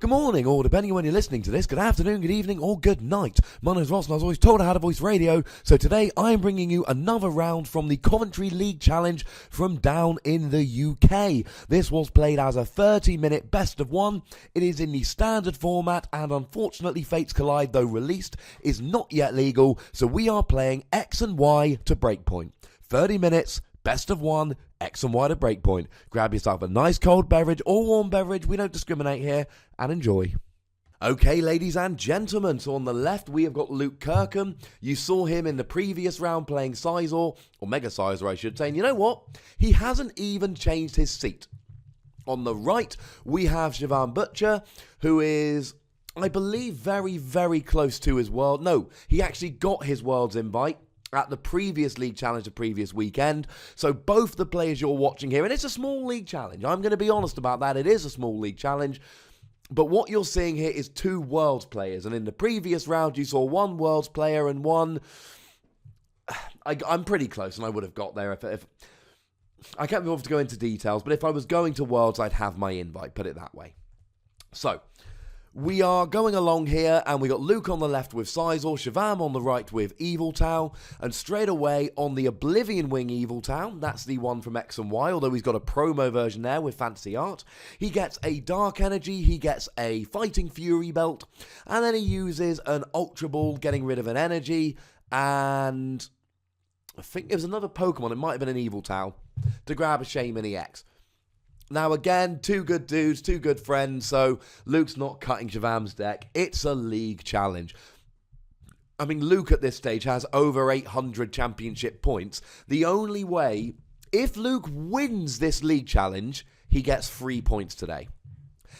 Good morning, or depending on when you're listening to this, good afternoon, good evening, or good night. My name is Ross, and I was always told I had a voice radio, so today I am bringing you another round from the Coventry League Challenge from down in the UK. This was played as a 30-minute best of one. It is in the standard format, and unfortunately Fates Collide, though released, is not yet legal, so we are playing X and Y to breakpoint. 30 minutes, best of one, X and Y to breakpoint. Grab yourself a nice cold beverage or warm beverage, we don't discriminate here, and enjoy. Okay, ladies and gentlemen, so on the left we have got Luke Kirkham. You saw him in the previous round playing Scizor, or Mega Scizor I should say, and you know what? He hasn't even changed his seat. On the right we have Siobhan Butcher, who is, I believe, very, very close to his world. No, he actually got his world's invite at the previous league challenge the previous weekend. So both the players you're watching here, and it's a small league challenge, I'm going to be honest about that, it is a small league challenge, but what you're seeing here is two Worlds players, and in the previous round you saw one Worlds player and one, I'm pretty close and I would have got there if I can't be able to go into details, but if I was going to Worlds I'd have my invite, put it that way. So we are going along here, and we got Luke on the left with Scizor, Siobhan on the right with Yveltal, and straight away on the Oblivion Wing Yveltal, that's the one from X and Y, although he's got a promo version there with fancy art. He gets a Dark Energy, he gets a Fighting Fury Belt, and then he uses an Ultra Ball, getting rid of an energy, and I think it was another Pokemon, it might have been an Yveltal, to grab a Shaman EX. Now again, two good dudes, two good friends, so Luke's not cutting Siobhan's deck. It's a league challenge. I mean, Luke at this stage has over 800 championship points. The only way, if Luke wins this league challenge, he gets 3 points today.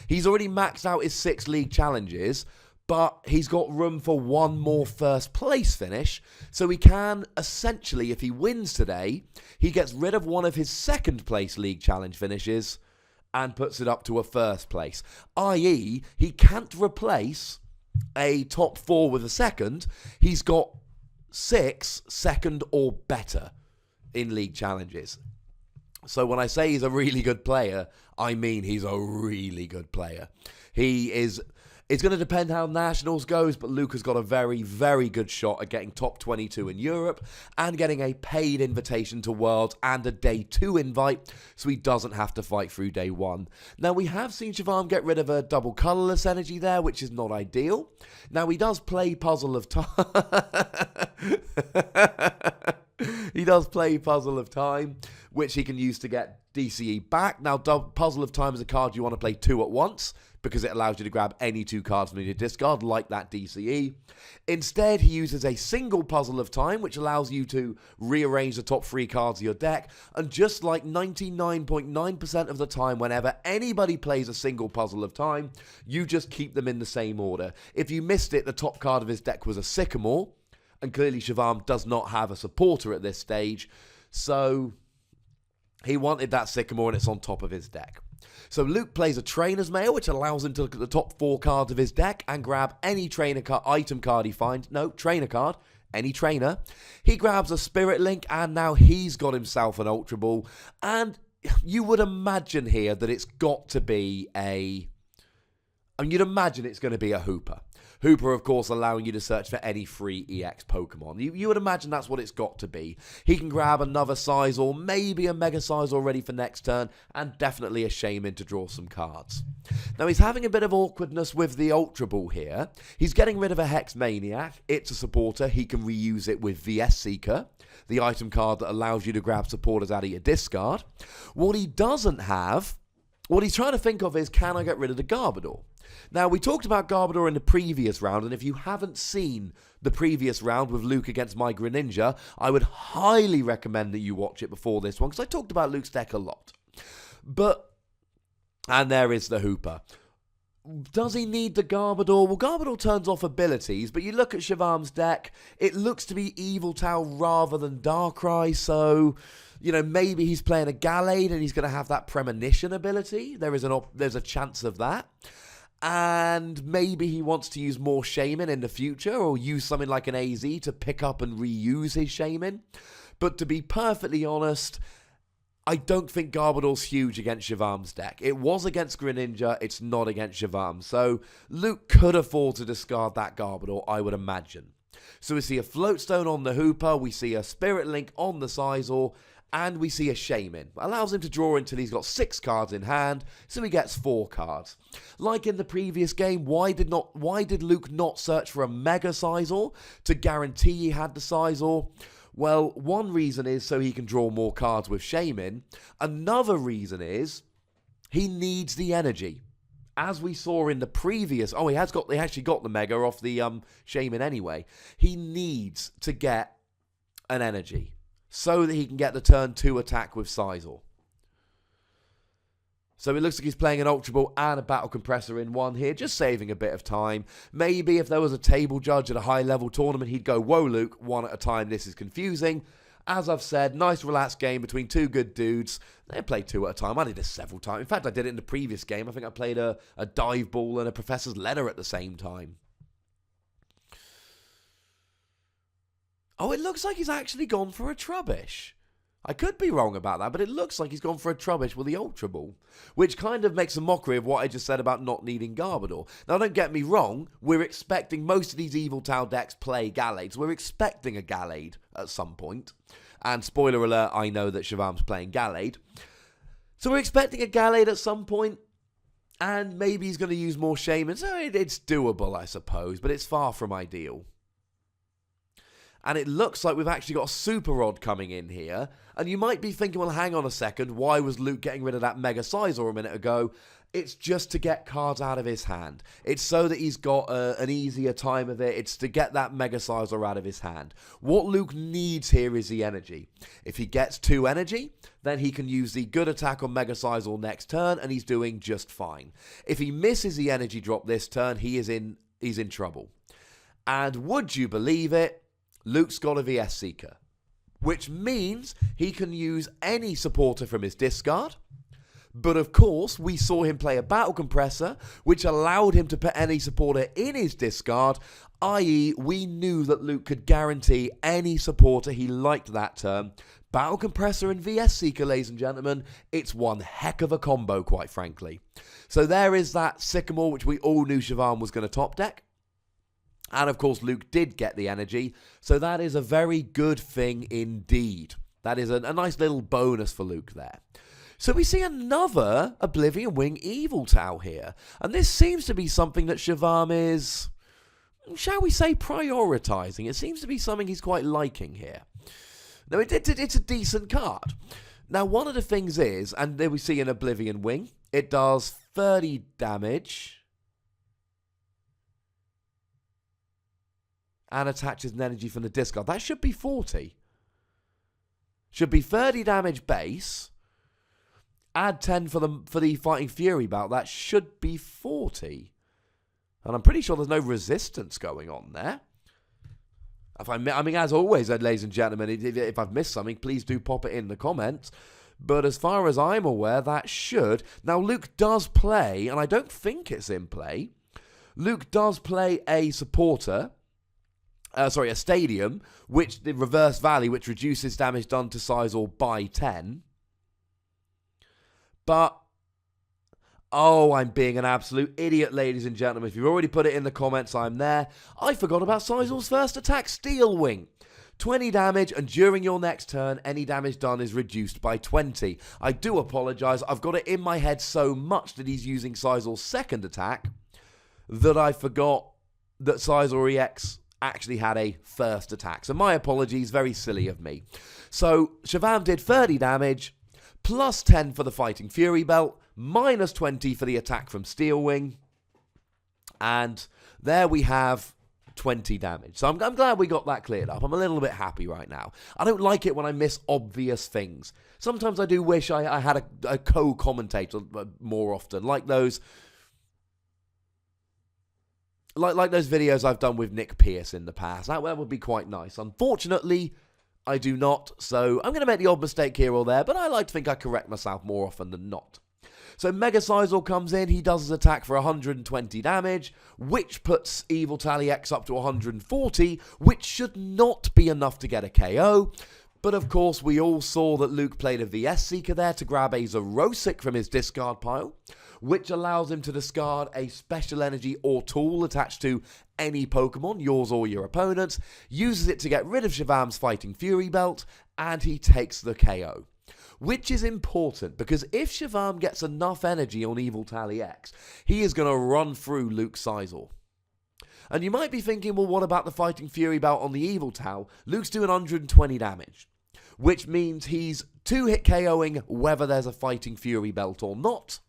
He's already maxed out his 6 league challenges, but he's got room for one more first place finish, so he can, essentially, if he wins today, he gets rid of one of his second place league challenge finishes and puts it up to a first place, i.e. he can't replace a top 4 with a second. He's got 6 second or better in league challenges. So when I say he's a really good player, I mean he's a really good player. It's going to depend how Nationals goes, but Luke has got a very, very good shot at getting top 22 in Europe and getting a paid invitation to Worlds and a day 2 invite, so he doesn't have to fight through day 1. Now, we have seen Siobhan get rid of a double colourless energy there, which is not ideal. Now, he does play Puzzle of Time. He does play Puzzle of Time, which he can use to get DCE back. Now, Puzzle of Time is a card you want to play 2 at once, because it allows you to grab any 2 cards from your discard, like that DCE. Instead, he uses a single Puzzle of Time, which allows you to rearrange the top 3 cards of your deck, and just like 99.9% of the time, whenever anybody plays a single Puzzle of Time, you just keep them in the same order. If you missed it, the top card of his deck was a Sycamore, and clearly Siobhan does not have a supporter at this stage, so he wanted that Sycamore, and it's on top of his deck. So Luke plays a Trainer's Mail, which allows him to look at the top 4 cards of his deck and grab any trainer item card he finds. No, trainer card. Any trainer. He grabs a Spirit Link, and now he's got himself an Ultra Ball. And you would imagine here that it's got to be you'd imagine it's going to be a Hooper. Hooper, of course, allowing you to search for any free EX Pokemon. You would imagine that's what it's got to be. He can grab another Scizor, maybe a Mega Scizor ready for next turn, and definitely a Shaman to draw some cards. Now, he's having a bit of awkwardness with the Ultra Ball here. He's getting rid of a Hex Maniac. It's a supporter. He can reuse it with VS Seeker, the item card that allows you to grab supporters out of your discard. What he doesn't have, what he's trying to think of is, can I get rid of the Garbodor? Now, we talked about Garbodor in the previous round, and if you haven't seen the previous round with Luke against my Greninja, I would highly recommend that you watch it before this one, because I talked about Luke's deck a lot. And there is the Hooper. Does he need the Garbodor? Well, Garbodor turns off abilities, but you look at Siobhan's deck, it looks to be Yveltal rather than Darkrai, so maybe he's playing a Gallade and he's going to have that Premonition ability. There's a chance of that. And maybe he wants to use more Shaman in the future, or use something like an AZ to pick up and reuse his Shaman. But to be perfectly honest, I don't think Garbodor's huge against Shavam's deck. It was against Greninja, it's not against Shivam. So Luke could afford to discard that Garbodor, I would imagine. So we see a Floatstone on the Hooper, we see a Spirit Link on the Scizor, and we see a Shaman. Allows him to draw until he's got 6 cards in hand, so he gets 4 cards. Like in the previous game, why did Luke not search for a Mega Scizor to guarantee he had the Scizor? Well, one reason is so he can draw more cards with Shaman. Another reason is he needs the energy. As we saw in the previous... Oh, he actually got the Mega off the Shaman anyway. He needs to get an energy so that he can get the turn 2 attack with Scizor. So it looks like he's playing an Ultra Ball and a Battle Compressor in one here, just saving a bit of time. Maybe if there was a table judge at a high-level tournament, he'd go, whoa, Luke, one at a time, this is confusing. As I've said, nice relaxed game between 2 good dudes. They play 2 at a time. I did this several times. In fact, I did it in the previous game. I think I played a Dive Ball and a Professor's Letter at the same time. Oh, it looks like he's actually gone for a Trubbish. I could be wrong about that, but it looks like he's gone for a Trubbish with the Ultra Ball, which kind of makes a mockery of what I just said about not needing Garbodor. Now, don't get me wrong, we're expecting most of these Yveltal decks play Gallades. We're expecting a Gallade at some point. And spoiler alert, I know that Shavam's playing Gallade. So we're expecting a Gallade at some point, and maybe he's going to use more Shaman. So it's doable, I suppose, but it's far from ideal. And it looks like we've actually got a Super Rod coming in here. And you might be thinking, well, hang on a second. Why was Luke getting rid of that Mega Scizor a minute ago? It's just to get cards out of his hand. It's so that he's got an easier time of it. It's to get that Mega Scizor out of his hand. What Luke needs here is the energy. If he gets 2 energy, then he can use the good attack on Mega Scizor next turn, and he's doing just fine. If he misses the energy drop this turn, he's in trouble. And would you believe it? Luke's got a VS Seeker, which means he can use any supporter from his discard. But of course, we saw him play a Battle Compressor, which allowed him to put any supporter in his discard, i.e. we knew that Luke could guarantee any supporter he liked that turn. Battle Compressor and VS Seeker, ladies and gentlemen, it's one heck of a combo, quite frankly. So there is that Sycamore, which we all knew Shivam was going to top deck. And of course, Luke did get the energy, so that is a very good thing indeed. That is a nice little bonus for Luke there. So we see another Oblivion Wing Yveltal here, and this seems to be something that Shivam is, shall we say, prioritising. It seems to be something he's quite liking here. Now, it's a decent card. Now, one of the things is, and there we see an Oblivion Wing, it does 30 damage... and attaches an energy from the discard. That should be 40. Should be 30 damage base. Add 10 for the Fighting Fury bout. That should be 40. And I'm pretty sure there's no resistance going on there. I mean, as always, ladies and gentlemen, if I've missed something, please do pop it in the comments. But as far as I'm aware, that should... Now, Luke does play, and I don't think it's in play. Luke does play a supporter... a Stadium, which the Reverse Valley, which reduces damage done to Scizor by 10. But, oh, I'm being an absolute idiot, ladies and gentlemen. If you've already put it in the comments, I'm there. I forgot about Scizor's first attack, Steel Wing. 20 damage, and during your next turn, any damage done is reduced by 20. I do apologise. I've got it in my head so much that he's using Scizor's second attack that I forgot that Scizor EX... actually had a first attack. So my apologies, very silly of me. So Shivam did 30 damage, plus 10 for the Fighting Fury belt, minus 20 for the attack from Steel Wing, and there we have 20 damage. So I'm glad we got that cleared up. I'm a little bit happy right now. I don't like it when I miss obvious things. Sometimes I do wish I had a co-commentator more often, like those... Like those videos I've done with Nick Pierce in the past. That would be quite nice. Unfortunately, I do not. So I'm going to make the odd mistake here or there, but I like to think I correct myself more often than not. So Mega Scizor comes in. He does his attack for 120 damage, which puts Yveltal EX up to 140, which should not be enough to get a KO. But of course, we all saw that Luke played a VS Seeker there to grab a Zerosic from his discard pile, which allows him to discard a special energy or tool attached to any Pokemon, yours or your opponent's, uses it to get rid of Shavam's Fighting Fury Belt, and he takes the KO. Which is important, because if Shavam gets enough energy on Yveltal EX, he is going to run through Luke's Scizor. And you might be thinking, well, what about the Fighting Fury Belt on the Yveltal? Luke's doing 120 damage, which means he's 2-hit KOing whether there's a Fighting Fury Belt or not.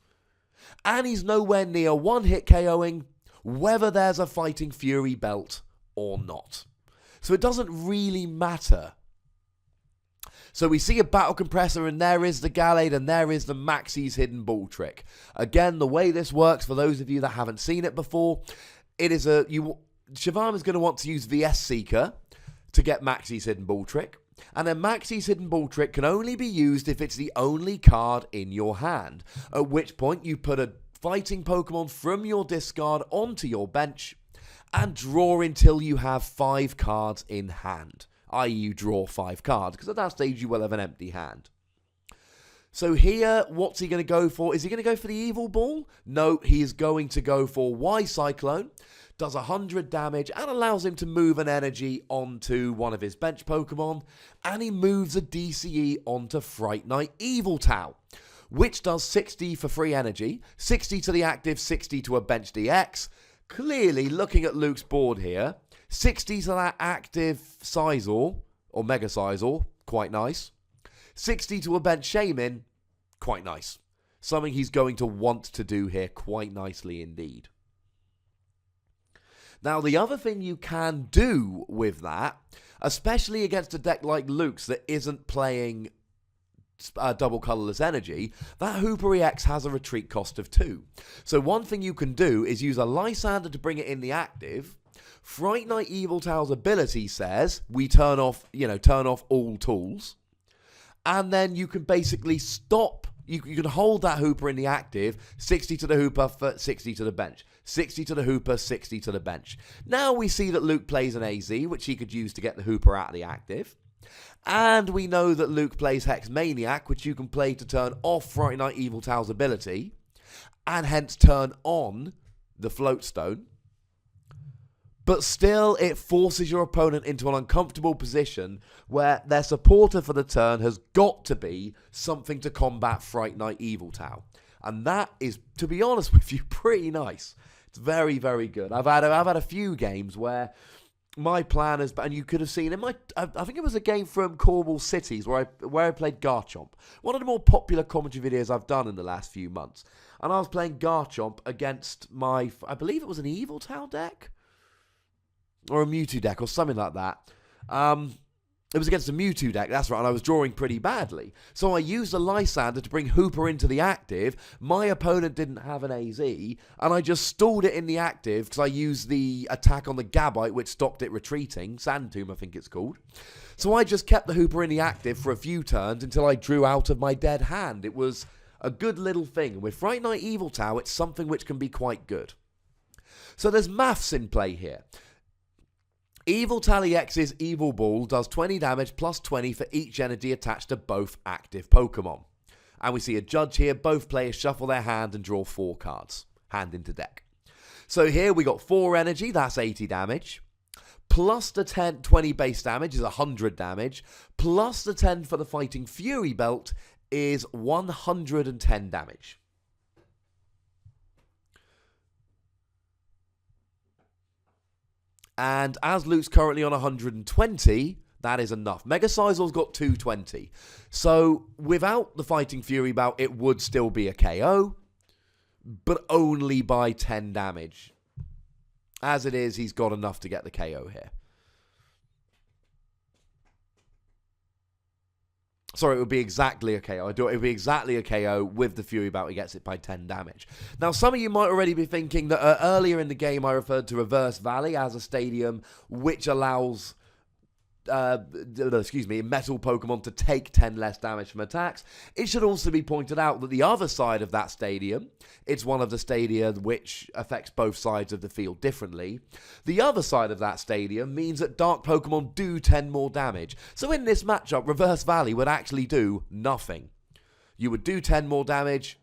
And he's nowhere near 1-hit KOing whether there's a Fighting Fury Belt or not. So it doesn't really matter. So we see a Battle Compressor, and there is the Gallade, and there is the Maxie's Hidden Ball Trick. Again, the way this works, for those of you that haven't seen it before, it is Shavam is going to want to use VS Seeker to get Maxie's Hidden Ball Trick. And then Maxie's Hidden Ball Trick can only be used if it's the only card in your hand. At which point you put a fighting Pokemon from your discard onto your bench and draw until you have 5 cards in hand. I.e. you draw 5 cards, because at that stage you will have an empty hand. So here, what's he going to go for? Is he going to go for the Evil Ball? No, he is going to go for Y-Cyclone. Does 100 damage and allows him to move an energy onto one of his bench Pokemon. And he moves a DCE onto Fright Knight Yveltal, which does 60 for free energy, 60 to the active, 60 to a bench DX. Clearly, looking at Luke's board here, 60 to that active Scizor, or Mega Scizor, quite nice. 60 to a bench Shaman, quite nice. Something he's going to want to do here quite nicely indeed. Now, the other thing you can do with that, especially against a deck like Luke's that isn't playing double colourless energy, that Hooper EX has a retreat cost of 2. So one thing you can do is use a Lysander to bring it in the active. Fright Knight Yveltal's ability says we turn off all tools. And then you can basically stop. You can hold that Hooper in the active, 60 to the Hooper, 60 to the bench. 60 to the Hooper, 60 to the bench. Now we see that Luke plays an AZ, which he could use to get the Hooper out of the active. And we know that Luke plays Hex Maniac, which you can play to turn off Fright Knight Yveltal's ability, and hence turn on the Floatstone. But still, it forces your opponent into an uncomfortable position where their supporter for the turn has got to be something to combat Fright Knight Yveltal. And that is, to be honest with you, pretty nice. It's very, very good. I've had a few games where my plan is, and you could have seen in I think it was a game from Cornwall Cities where I played Garchomp. One of the more popular commentary videos I've done in the last few months. And I was playing Garchomp against I believe it was an Yveltal deck? Or a Mewtwo deck, or something like that. It was against a Mewtwo deck, that's right, and I was drawing pretty badly. So I used a Lysander to bring Hooper into the active. My opponent didn't have an AZ, and I just stalled it in the active, because I used the attack on the Gabite, which stopped it retreating. Sand Tomb, I think it's called. So I just kept the Hooper in the active for a few turns until I drew out of my dead hand. It was a good little thing. With Fright Knight Yveltal, it's something which can be quite good. So there's maths in play here. Yveltal EX's Evil Ball does 20 damage plus 20 for each energy attached to both active Pokemon. And we see a judge here. Both players shuffle their hand and draw 4 cards. Hand into deck. So here we got 4 energy. That's 80 damage. Plus the 20 base damage is 100 damage. Plus the 10 for the Fighting Fury Belt is 110 damage. And as Luke's currently on 120, that is enough. Mega Scizor's got 220. So without the Fighting Fury Bout, it would still be a KO, but only by 10 damage. As it is, he's got enough to get the KO here. Sorry, it would be exactly a KO. It would be exactly a KO with the Fury Bout. He gets it by 10 damage. Now, some of you might already be thinking that earlier in the game I referred to Reverse Valley as a stadium which allows metal Pokemon to take 10 less damage from attacks. It should also be pointed out that the other side of that stadium, it's one of the stadia which affects both sides of the field differently. The other side of that stadium means that dark Pokemon do 10 more damage. So in this matchup, Reverse Valley would actually do nothing. You would do 10 more damage,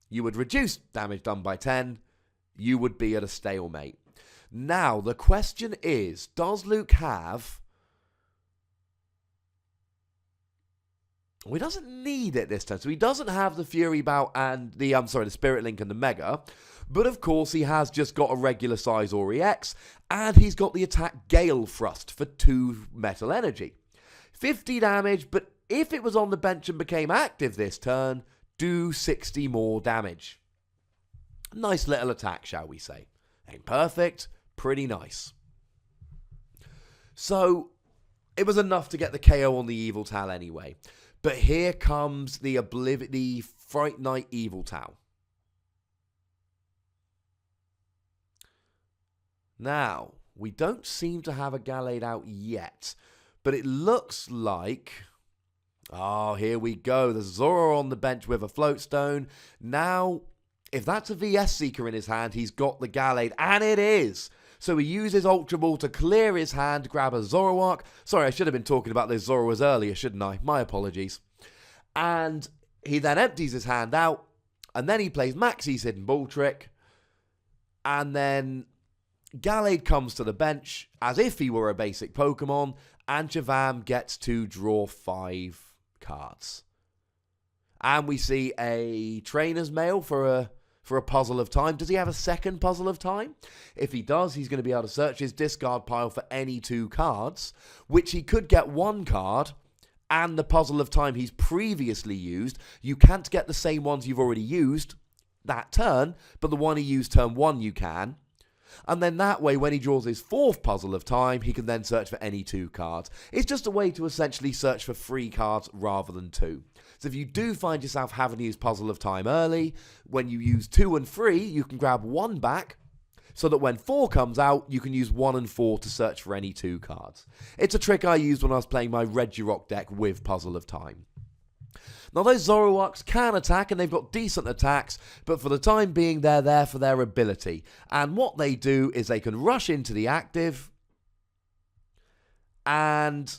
you would reduce damage done by 10, you would be at a stalemate. Now, the question is, does Luke have... Well, he doesn't need it this time. So he doesn't have the Fury Bout and the Spirit Link and the Mega. But of course, he has just got a regular Scizor EX. And he's got the attack Gale Thrust for 2 Metal Energy. 50 damage, but if it was on the bench and became active this turn, do 60 more damage. Nice little attack, shall we say. Ain't perfect, pretty nice. So, it was enough to get the KO on the Yveltal anyway. But here comes the Fright Night Yveltal. Now, we don't seem to have a Gallade out yet. But it looks like... Oh, here we go. There's Zoro on the bench with a Floatstone. Now, if that's a VS Seeker in his hand, he's got the Gallade. And it is! So he uses Ultra Ball to clear his hand, grab a Zoroark. Sorry, I should have been talking about those Zoros earlier, shouldn't I? My apologies. And he then empties his hand out, and then he plays Maxie's Hidden Ball Trick. And then Gallade comes to the bench as if he were a basic Pokemon, and Chavam gets to draw 5 cards. And we see a Trainer's Mail for a Puzzle of Time. Does he have a second Puzzle of Time? If he does, he's going to be able to search his discard pile for any 2 cards, which he could get 1 card and the Puzzle of Time he's previously used. You can't get the same ones you've already used that turn, but the one he used turn 1 you can. And then that way, when he draws his 4th Puzzle of Time, he can then search for any 2 cards. It's just a way to essentially search for 3 cards rather than 2. So if you do find yourself having to use Puzzle of Time early, when you use 2 and 3, you can grab 1 back, so that when 4 comes out, you can use 1 and 4 to search for any 2 cards. It's a trick I used when I was playing my Regirock deck with Puzzle of Time. Now, those Zoroarks can attack, and they've got decent attacks, but for the time being, they're there for their ability. And what they do is they can rush into the active, and...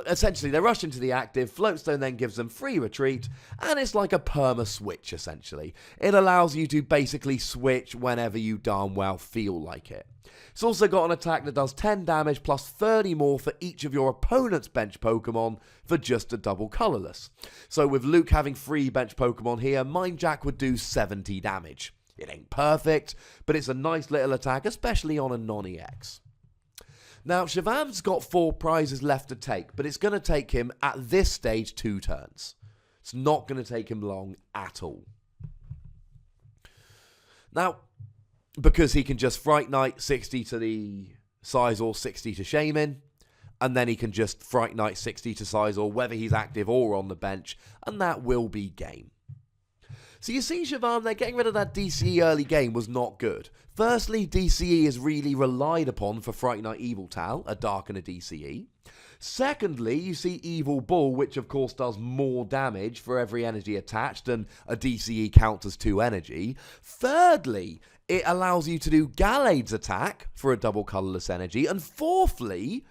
essentially, they rush into the active, Floatstone then gives them free retreat, and it's like a perma-switch, essentially. It allows you to basically switch whenever you darn well feel like it. It's also got an attack that does 10 damage plus 30 more for each of your opponent's bench Pokemon for just a double colourless. So with Luke having 3 bench Pokemon here, Mind Jack would do 70 damage. It ain't perfect, but it's a nice little attack, especially on a non-EX. Now, Shavam's got 4 prizes left to take, but it's going to take him, at this stage, 2 turns. It's not going to take him long at all. Now, because he can just Fright Night 60 to the Scizor, 60 to Shaman, and then he can just Fright Night 60 to Scizor, whether he's active or on the bench, and that will be game. So you see, Shavam, they're getting rid of that DCE early game was not good. Firstly, DCE is really relied upon for Fright Night Yveltal, a Dark and a DCE. Secondly, you see Evil Bull, which of course does more damage for every energy attached, and a DCE counts as 2 energy. Thirdly, it allows you to do Gallade's attack for a double colourless energy. And fourthly,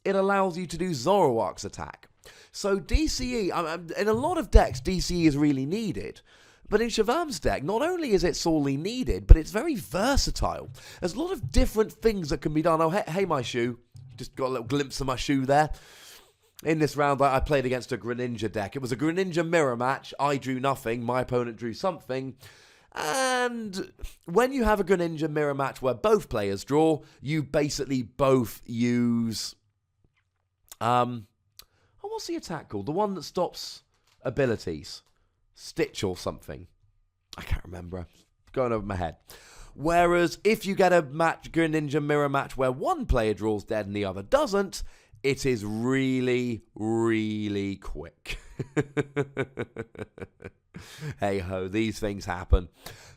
it allows you to do Zoroark's attack. So DCE, in a lot of decks, DCE is really needed. But in Shavam's deck, not only is it sorely needed, but it's very versatile. There's a lot of different things that can be done. Oh, hey, my shoe. Just got a little glimpse of my shoe there. In this round, I played against a Greninja deck. It was a Greninja mirror match. I drew nothing. My opponent drew something. And when you have a Greninja mirror match where both players draw, you basically both use... what's the attack called? The one that stops abilities. Stitch or something. I can't remember. Going over my head. Whereas if you get a Greninja mirror match where one player draws dead and the other doesn't, it is really, really quick. Hey-ho, these things happen.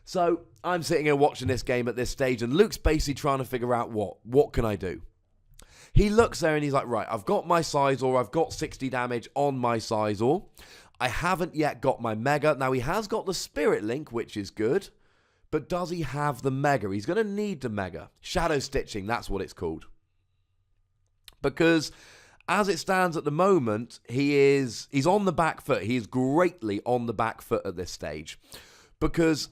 So I'm sitting here watching this game at this stage, and Luke's basically trying to figure out what can I do? He looks there and he's like, right, I've got my Scizor, I've got 60 damage on my Scizor. I haven't yet got my Mega. Now, he has got the Spirit Link, which is good, but does he have the Mega? He's going to need the Mega. Shadow Stitching, that's what it's called. Because as it stands at the moment, he's on the back foot. He is greatly on the back foot at this stage. Because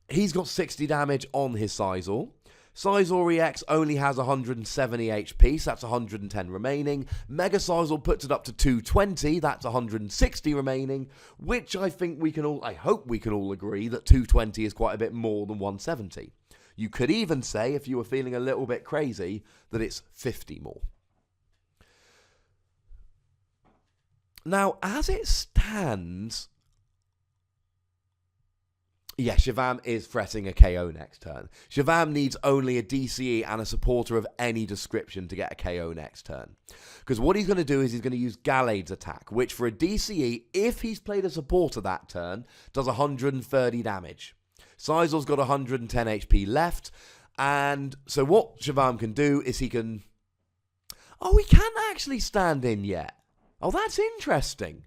he's got 60 damage on his Scizor. Scizor EX only has 170 HP, so that's 110 remaining. Mega Scizor puts it up to 220, that's 160 remaining, which I hope we can all agree that 220 is quite a bit more than 170. You could even say, if you were feeling a little bit crazy, that it's 50 more. Now, as it stands, yeah, Shivam is fretting a KO next turn. Shivam needs only a DCE and a supporter of any description to get a KO next turn. Because what he's going to do is he's going to use Gallade's attack, which for a DCE, if he's played a supporter that turn, does 130 damage. Scizor's got 110 HP left, and so what Shivam can do is he can... Oh, he can't actually stand in yet. Oh, that's interesting.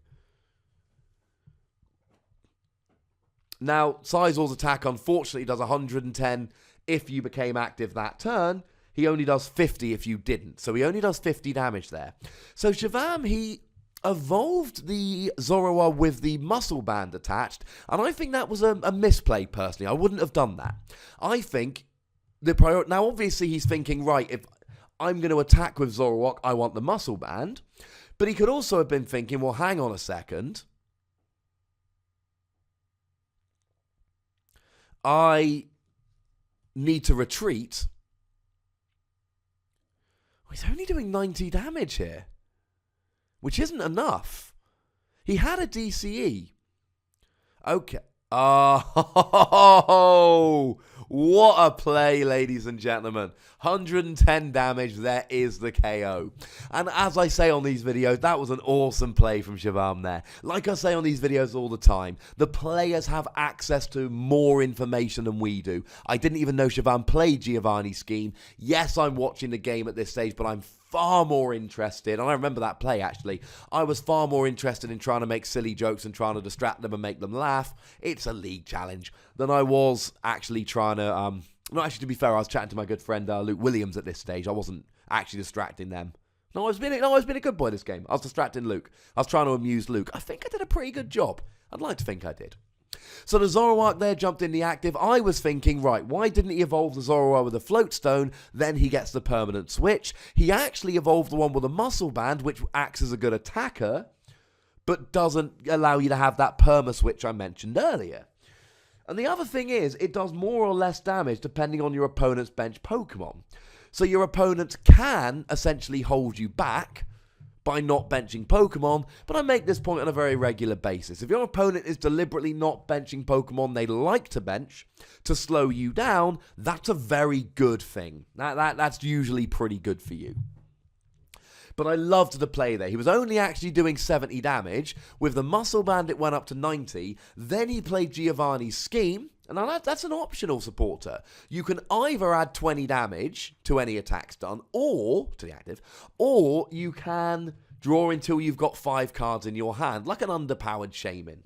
Now, Scizor's attack, unfortunately, does 110 if you became active that turn. He only does 50 if you didn't. So he only does 50 damage there. So Shivam, he evolved the Zoroark with the muscle band attached. And I think that was a misplay, personally. I wouldn't have done that. I think the priority... Now, obviously, he's thinking, right, if I'm going to attack with Zoroark, I want the muscle band. But he could also have been thinking, well, hang on a second. I need to retreat. He's only doing 90 damage here, which isn't enough. He had a DCE. Okay. Oh, what a play, ladies and gentlemen. 110 damage, there is the KO. And as I say on these videos, that was an awesome play from Shivam there. Like I say on these videos all the time, the players have access to more information than we do. I didn't even know Shivam played Giovanni's scheme. Yes, I'm watching the game at this stage, but I'm far more interested, and I remember that play actually, I was far more interested in trying to make silly jokes and trying to distract them and make them laugh. It's a league challenge, than I was actually trying to, not actually, to be fair, I was chatting to my good friend Luke Williams at this stage. I wasn't actually distracting them. I was being a good boy this game. I was distracting Luke. I was trying to amuse Luke. I think I did a pretty good job. I'd like to think I did. So the Zoroark there jumped in the active. I was thinking, right, why didn't he evolve the Zoroark with a float stone? Then he gets the permanent switch. He actually evolved the one with a muscle band, which acts as a good attacker, but doesn't allow you to have that perma switch I mentioned earlier. And the other thing is, it does more or less damage depending on your opponent's bench Pokemon. So your opponent can essentially hold you back by not benching Pokemon, but I make this point on a very regular basis. If your opponent is deliberately not benching Pokemon they like to bench to slow you down, that's a very good thing. That's usually pretty good for you. But I loved the play there. He was only actually doing 70 damage. With the Muscle Band, it went up to 90. Then he played Giovanni's scheme. And now that's an optional supporter. You can either add 20 damage to any attacks done, or to the active, or you can draw until you've got 5 cards in your hand, like an underpowered Shaman.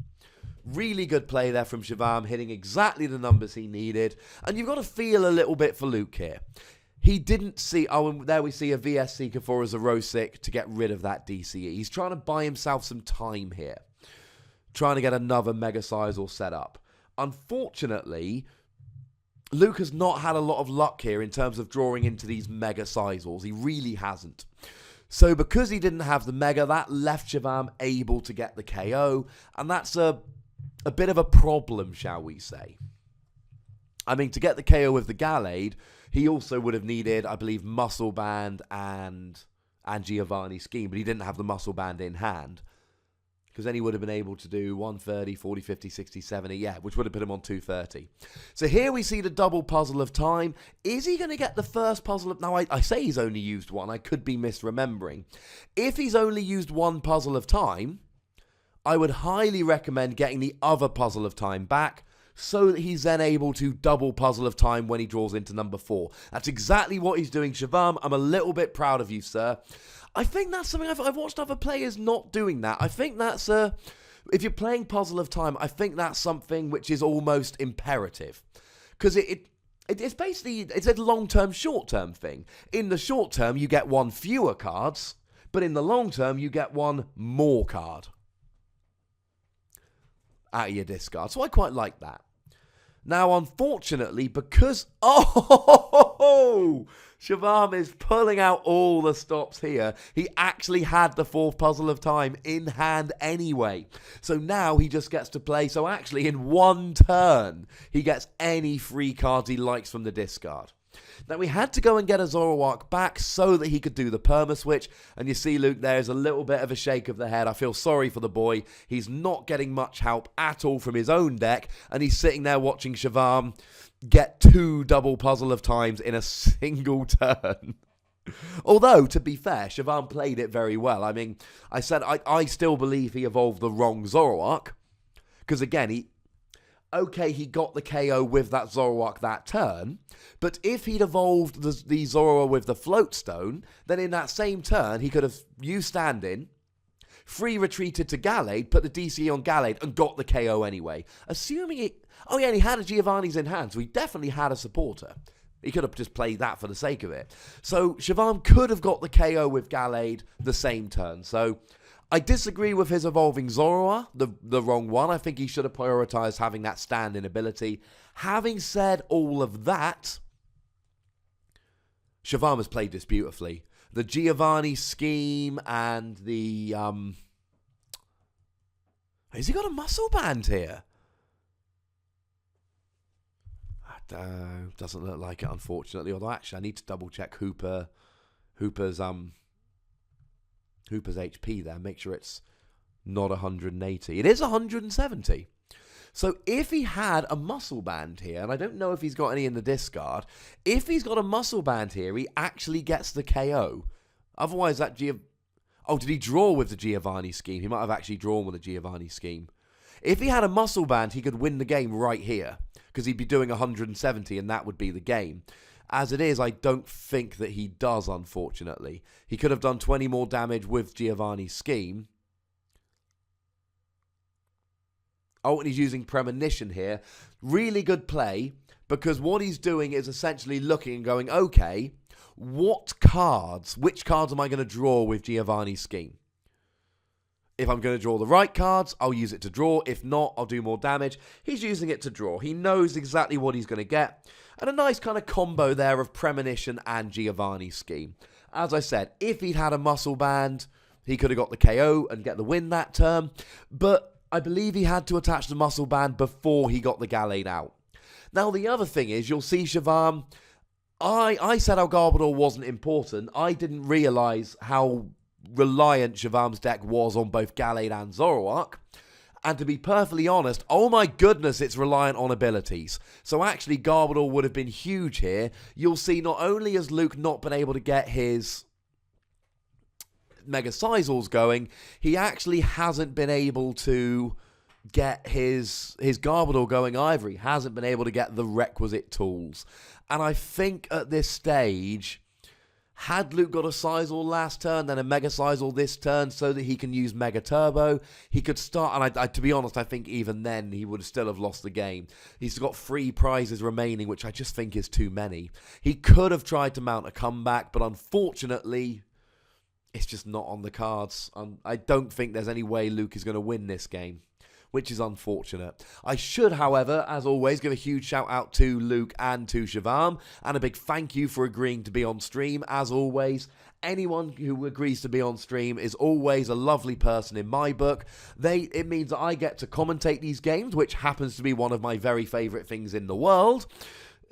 Really good play there from Shivam, hitting exactly the numbers he needed. And you've got to feel a little bit for Luke here. He didn't see... Oh, and there we see a VS Seeker for a Zerosic to get rid of that DCE. He's trying to buy himself some time here. Trying to get another Mega Scizor set up. Unfortunately, Luke has not had a lot of luck here in terms of drawing into these Mega Scizors. He really hasn't. So because he didn't have the Mega, that left Shivam able to get the KO. And that's a bit of a problem, shall we say. I mean, to get the KO with the Gallade, he also would have needed, I believe, Muscle Band and Giovanni's scheme. But he didn't have the Muscle Band in hand. Because then he would have been able to do 130, 40, 50, 60, 70, yeah, which would have put him on 230. So here we see the double puzzle of time. Is he going to get the first puzzle of... Now, I say he's only used one. I could be misremembering. If he's only used one puzzle of time, I would highly recommend getting the other Puzzle of Time back, so that he's then able to double Puzzle of Time when he draws into number 4. That's exactly what he's doing, Shivam. I'm a little bit proud of you, sir. I think that's something I've watched other players not doing that. I think that's if you're playing Puzzle of Time, I think that's something which is almost imperative. Because it's basically, it's a long-term, short-term thing. In the short term, you get 1 fewer cards, but in the long term, you get 1 more card out of your discard. So I quite like that. Now, unfortunately, because... Shivam is pulling out all the stops here. He actually had the 4th Puzzle of Time in hand anyway. So now he just gets to play. So actually, in 1 turn, he gets any free cards he likes from the discard. Now, we had to go and get a Zoroark back so that he could do the perma switch. And you see, Luke, there's a little bit of a shake of the head. I feel sorry for the boy. He's not getting much help at all from his own deck. And he's sitting there watching Shivam get 2 double Puzzle of Times in a single turn. Although, to be fair, Shivam played it very well. I mean, I said I still believe he evolved the wrong Zoroark. Because again, he got the KO with that Zoroark that turn, but if he'd evolved the Zoroark with the Float Stone, then in that same turn, he could have used stand-in, free retreated to Gallade, put the DC on Gallade, and got the KO anyway. Assuming it... Oh yeah, and he had a Giovanni's in hand, so he definitely had a supporter. He could have just played that for the sake of it. So Shivam could have got the KO with Gallade the same turn, so... I disagree with his evolving Zoroark, the wrong one. I think he should have prioritized having that stand-in ability. Having said all of that, Shivam has played this beautifully. The Giovanni scheme and the... Has he got a muscle band here? Doesn't look like it, unfortunately. Although, actually, I need to double-check Hooper's HP there, make sure it's not 180. It is 170. So if he had a muscle band here, and I don't know if he's got any in the discard, if he's got a muscle band here, he actually gets the KO. Otherwise, that did he draw with the Giovanni scheme? He might have actually drawn with the Giovanni scheme. If he had a muscle band, he could win the game right here, because he'd be doing 170, and that would be the game. As it is, I don't think that he does, unfortunately. He could have done 20 more damage with Giovanni's scheme. Oh, and he's using Premonition here. Really good play, because what he's doing is essentially looking and going, okay, which cards am I going to draw with Giovanni's scheme? If I'm going to draw the right cards, I'll use it to draw. If not, I'll do more damage. He's using it to draw. He knows exactly what he's going to get. And a nice kind of combo there of Premonition and Giovanni's scheme. As I said, if he'd had a muscle band, he could have got the KO and get the win that turn. But I believe he had to attach the muscle band before he got the Gallade out. Now, the other thing is, you'll see Shivam... I said how Garbodor wasn't important. I didn't realise how reliant Shivam's deck was on both Gallade and Zoroark. And to be perfectly honest, oh my goodness, it's reliant on abilities. So actually, Garbodor would have been huge here. You'll see not only has Luke not been able to get his Mega Scizors going, he actually hasn't been able to get his Garbodor going either. He hasn't been able to get the requisite tools. And I think at this stage, had Luke got a Scizor last turn, then a Mega Scizor this turn so that he can use Mega Turbo, he could start, and I, to be honest, I think even then he would still have lost the game. He's got 3 prizes remaining, which I just think is too many. He could have tried to mount a comeback, but unfortunately, it's just not on the cards. I don't think there's any way Luke is going to win this game, which is unfortunate. I should, however, as always, give a huge shout out to Luke and to Shivam, and a big thank you for agreeing to be on stream. As always, anyone who agrees to be on stream is always a lovely person in my book. It means that I get to commentate these games, which happens to be one of my very favourite things in the world.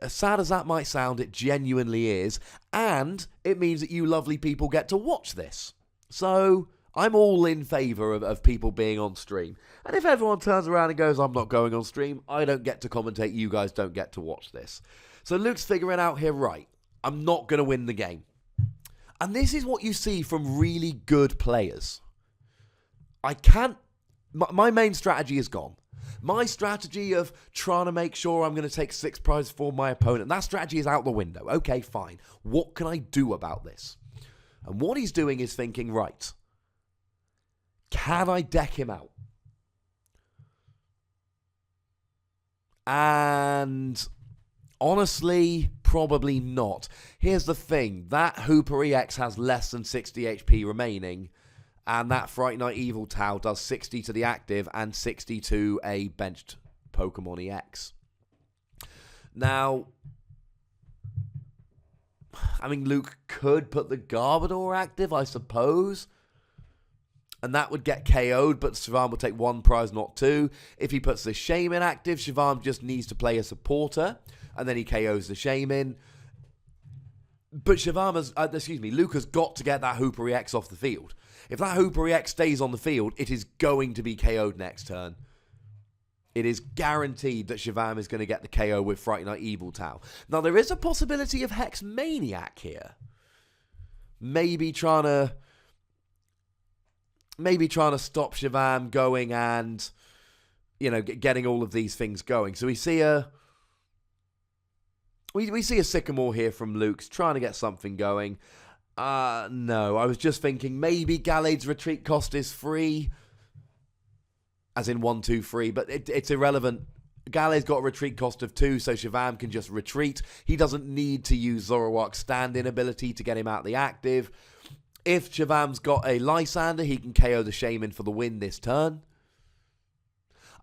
As sad as that might sound, it genuinely is. And it means that you lovely people get to watch this. So I'm all in favour of people being on stream. And if everyone turns around and goes, I'm not going on stream, I don't get to commentate, you guys don't get to watch this. So Luke's figuring out here, right, I'm not going to win the game. And this is what you see from really good players. I can't my main strategy is gone. My strategy of trying to make sure I'm going to take 6 prizes for my opponent, that strategy is out the window. Okay, fine. What can I do about this? And what he's doing is thinking, right, can I deck him out? And honestly, probably not. Here's the thing. That Hooper EX has less than 60 HP remaining. And that Fright Night Yveltal does 60 to the active and 60 to a benched Pokemon EX. Now, I mean, Luke could put the Garbodor active, I suppose. And that would get KO'd, but Shivam will take 1 prize, not 2. If he puts the Shaman active, Shivam just needs to play a supporter, and then he KOs the Shaman. But Luke has got to get that Hooper EX off the field. If that Hooper EX stays on the field, it is going to be KO'd next turn. It is guaranteed that Shivam is going to get the KO with Fright Night Yveltal. Now, there is a possibility of Hex Maniac here. Maybe trying to stop Shivam going and, getting all of these things going. So we see a Sycamore here from Luke's trying to get something going. No, I was just thinking maybe Gallade's retreat cost is free. As in 1, 2, 3, but it's irrelevant. Gallade's got a retreat cost of 2, so Shivam can just retreat. He doesn't need to use Zoroark's stand-in ability to get him out the active. If Shivam's got a Lysander, he can KO the Shaman for the win this turn.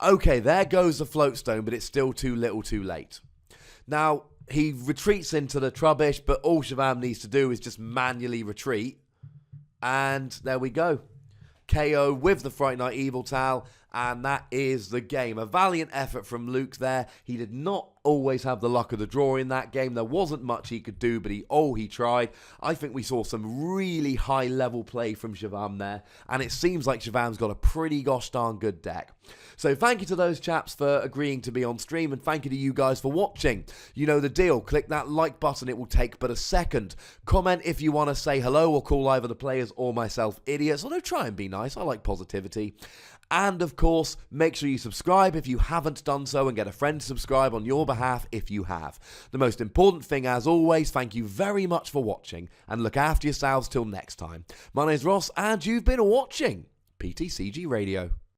Okay, there goes the Floatstone, but it's still too little too late. Now, he retreats into the Trubbish, but all Shivam needs to do is just manually retreat. And there we go. KO with the Fright Night Yveltal, and that is the game. A valiant effort from Luke there. He did not always have the luck of the draw in that game. There wasn't much he could do, but he tried. I think we saw some really high level play from Shivam there, and it seems like Shivam's got a pretty gosh darn good deck. So thank you to those chaps for agreeing to be on stream, and thank you to you guys for watching. You know the deal. Click that like button. It will take but a second. Comment if you want to say hello or call either the players or myself idiots. Although try and be nice. I like positivity. And of course, make sure you subscribe if you haven't done so, and get a friend to subscribe on your behalf if you have. The most important thing, as always, thank you very much for watching, and look after yourselves till next time. My name's Ross, and you've been watching PTCG Radio.